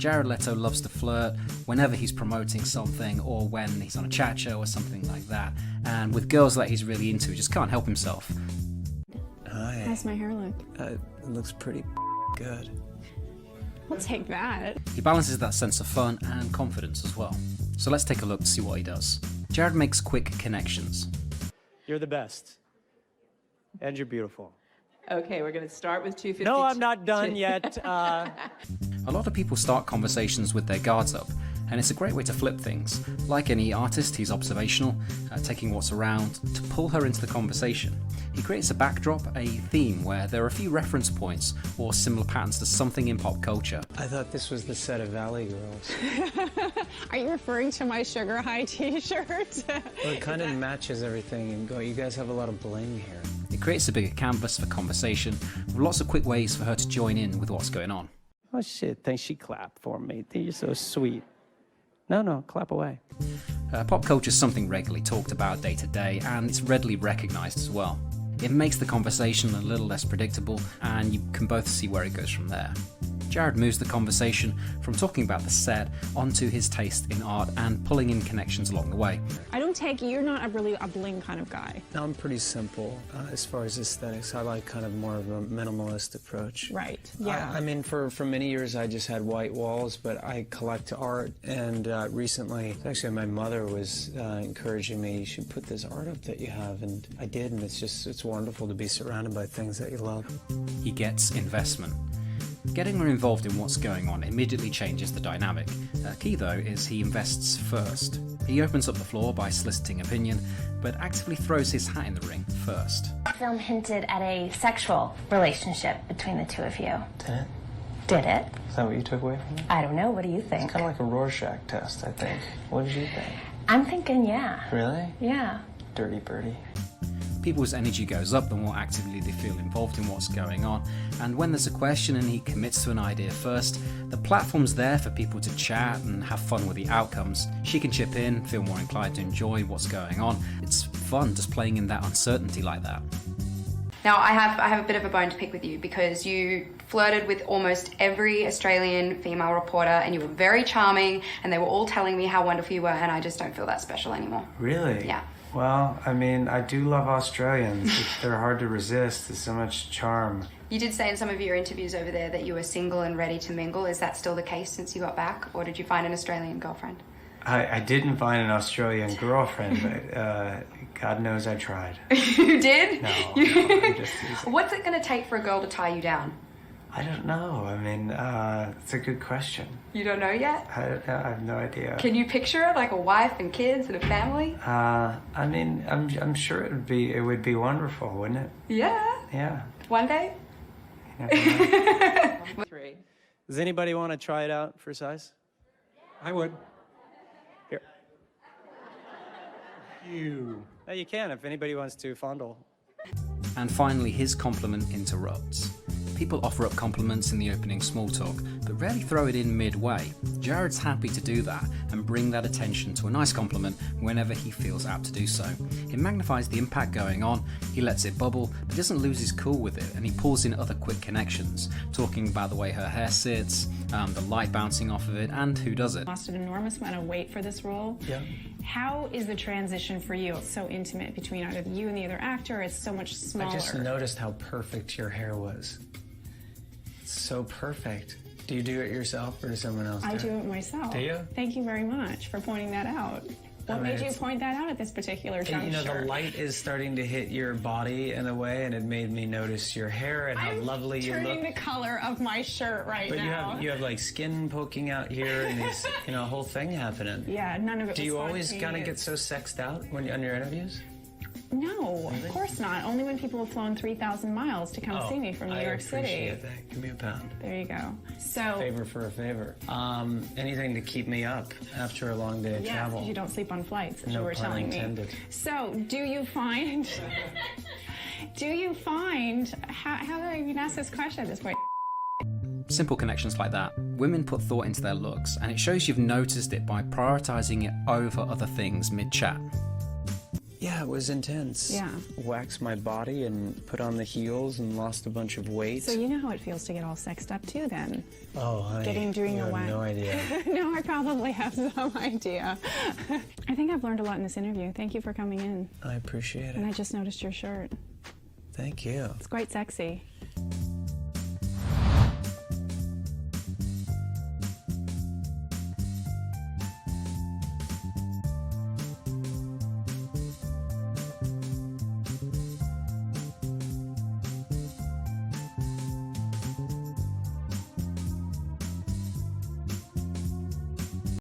Jared Leto loves to flirt whenever he's promoting something or when he's on a chat show or something like that. And with girls that he's really into, he just can't help himself. Hi. How's my hair look? It looks pretty good. I'll take that. He balances that sense of fun and confidence as well. So let's take a look to see what he does. Jared makes quick connections. You're the best. And you're beautiful. Okay, we're going to start with 252. No, I'm not done yet. A lot of people start conversations with their guards up, and it's a great way to flip things. Like any artist, he's observational, taking what's around to pull her into the conversation. He creates a backdrop, a theme where there are a few reference points or similar patterns to something in pop culture. I thought this was the set of Valley Girls. Are you referring to my sugar high t-shirt? Well, it kind of matches everything. And you guys have a lot of bling here. It creates a bigger canvas for conversation, with lots of quick ways for her to join in with what's going on. Oh, shit. Thanks, she clapped for me. You're so sweet. No, clap away. Pop culture is something regularly talked about day to day, and it's readily recognized as well. It makes the conversation a little less predictable, and you can both see where it goes from there. Jared moves the conversation from talking about the set onto his taste in art and pulling in connections along the way. I don't take you're not really a bling kind of guy. Now, I'm pretty simple as far as aesthetics. I like kind of more of a minimalist approach. Right, yeah. I mean, for many years, I just had white walls, but I collect art, and recently, actually, my mother was encouraging me, you should put this art up that you have, and I did, and it's wonderful to be surrounded by things that you love. He gets investment. Getting her involved in what's going on immediately changes the dynamic. Key though is he invests first. He opens up the floor by soliciting opinion, but actively throws his hat in the ring first. The film hinted at a sexual relationship between the two of you. Did it? Did it? Is that what you took away from it? I don't know. What do you think? It's kind of like a Rorschach test, I think. What did you think? I'm thinking, yeah. Really? Yeah. Dirty birdie. People's energy goes up the more actively they feel involved in what's going on, and when there's a question and he commits to an idea first, the platform's there for people to chat and have fun with the outcomes. She can chip in, feel more inclined to enjoy what's going on. It's fun just playing in that uncertainty like that. Now, I have a bit of a bone to pick with you because you flirted with almost every Australian female reporter and you were very charming and they were all telling me how wonderful you were, and I just don't feel that special anymore. Really? Yeah. Well, I mean, I do love Australians. They're hard to resist. There's so much charm. You did say in some of your interviews over there that you were single and ready to mingle. Is that still the case since you got back, or did you find an Australian girlfriend? I didn't find an Australian girlfriend, but God knows I tried. You did? No. What's it going to take for a girl to tie you down? I don't know. I mean, it's a good question. You don't know yet? I don't know. I have no idea. Can you picture it, like a wife and kids and a family? I mean, I'm sure it would be wonderful, wouldn't it? Yeah. Yeah. One day? You never know. Three. Does anybody want to try it out for size? I would. Here. You. You can if anybody wants to fondle. And finally, his compliment interrupts. People offer up compliments in the opening small talk, but rarely throw it in midway. Jared's happy to do that and bring that attention to a nice compliment whenever he feels apt to do so. It magnifies the impact going on, he lets it bubble, but doesn't lose his cool with it, and he pulls in other quick connections, talking about the way her hair sits, the light bouncing off of it, and who does it. Lost an enormous amount of weight for this role. Yeah. How is the transition for you? It's so intimate between either you and the other actor. It's so much smaller. I just noticed how perfect your hair was. It's so perfect. Do you do it yourself or does someone else do it? I do it myself. Do you? Thank you very much for pointing that out. What made you point that out at this particular juncture? You know, the light is starting to hit your body in a way, and it made me notice your hair and how lovely you look. I'm turning the color of my shirt now. But you have like skin poking out here and this, a whole thing happening. Yeah, none of it was Do you always spontaneous. kind of get so sexed out when on your interviews? No, Really? of course not. Only when people have flown 3,000 miles to come see me from New York City. I appreciate that. Give me a pound. There you go. So, Favor for a favor. Anything to keep me up after a long day of travel. Because you don't sleep on flights, as No you were pun telling intended. me. So, do you find, how do I even ask this question at this point? Simple connections like that. Women put thought into their looks, and it shows you've noticed it by prioritizing it over other things mid-chat. Yeah, it was intense. Yeah. Waxed my body and put on the heels and lost a bunch of weight. So you know how it feels to get all sexed up too then? Oh, honey, Doing you the have wax. no idea. No, I probably have some idea. I think I've learned a lot in this interview. Thank you for coming in. I appreciate And I it. just noticed your shirt. Thank you. It's quite sexy.